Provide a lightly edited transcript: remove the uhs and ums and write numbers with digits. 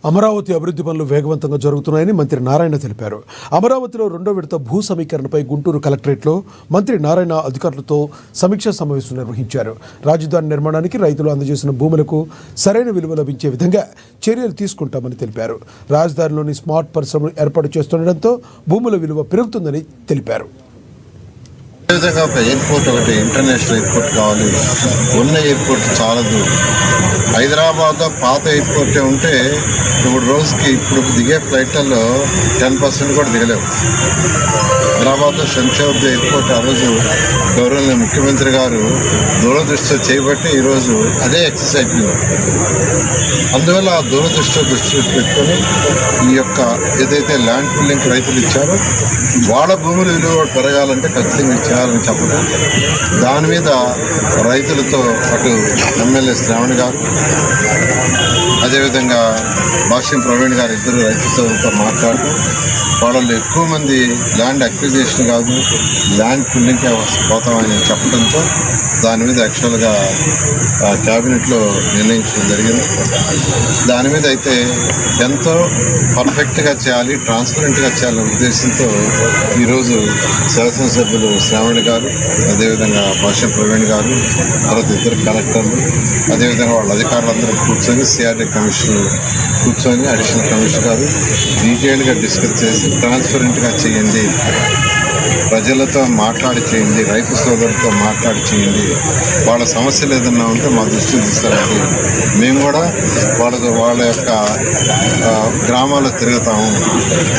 అమరావతి అభివృద్ధి పనులు వేగవంతంగా జరుగుతున్నాయని మంత్రి నారాయణ తెలిపారు. అమరావతిలో రెండో విడత భూ సమీకరణపై గుంటూరు కలెక్టరేట్లో మంత్రి నారాయణ అధికారులతో సమీక్షా సమావేశం నిర్వహించారు. రాజధాని నిర్మాణానికి రైతులు అందజేసిన భూములకు సరైన విలువ లభించే విధంగా చర్యలు తీసుకుంటామని తెలిపారు. రాజధానిలోని స్మార్ట్ పరిశ్రమలు ఏర్పాటు చేస్తుండటంతో భూముల విలువ పెరుగుతుందని తెలిపారు. ఒక ఎయిర్పోర్ట్, ఒకటి ఇంటర్నేషనల్ ఎయిర్పోర్ట్ కావాలి. ఉన్న ఎయిర్పోర్ట్ చాలదు. హైదరాబాద్లో పాత ఎయిర్పోర్టే ఉంటే ఇప్పుడు రోజుకి ఇప్పుడు దిగే ఫ్లైట్లలో 10% కూడా దిగలేవు. హైదరాబాద్లో శంషాబాద్ ఎయిర్పోర్ట్ ఆ రోజు గౌరవనీయ ముఖ్యమంత్రి గారు దూరదృష్టితో చేయబట్టి ఈరోజు అదే ఎక్సెస్ అయిపోయింది. అందువల్ల ఆ దూరదృష్టితో దృష్టి పెట్టుకొని ఈ యొక్క ఏదైతే ల్యాండ్ పుల్లింగ్ రైతులు ఇచ్చారో వాళ్ళ భూముల విలువ పెరగాలంటే ఖచ్చితంగా చేయాలని చెప్పడం, దాని మీద రైతులతో అటు ఎమ్మెల్యే శ్రావణ్ గారు, అదేవిధంగా భాష్యం ప్రవీణ్ గారు ఇద్దరు రైతులతో మాట్లాడటం, వాళ్ళలో ఎక్కువ మంది ల్యాండ్ అక్విజిషన్ కాదు ల్యాండ్ పుల్లింగ్కే పోతామని చెప్పడంతో దాని మీద యాక్చువల్గా క్యాబినెట్లో నిర్ణయించడం జరిగింది. దాని మీద అయితే ఎంతో పర్ఫెక్ట్గా చేయాలి, ట్రాన్స్పరెంట్గా చేయాలనే ఉద్దేశంతో ఈరోజు శాసనసభ్యులు శ్రావణ్ గారు, అదేవిధంగా భాష్యం ప్రవీణ్ గారు, తర్వాత ఇద్దరు కలెక్టర్లు, అదేవిధంగా వాళ్ళ అధికారులందరూ కూర్చొని సిఆర్డీ కమిషనర్ కూర్చొని అడిషనల్ కమిషనర్ గారు డీటెయిల్గా డిస్కస్ చేసి ట్రాన్స్పరెంట్గా చేయండి, ప్రజలతో మాట్లాడి చేయండి, రైతు సోదరులతో మాట్లాడి చేయండి, వాళ్ళ సమస్యలు ఏదన్నా ఉంటే మా దృష్టికి తీస్తారండి, మేము కూడా వాళ్ళ యొక్క గ్రామాల్లో తిరుగుతాము.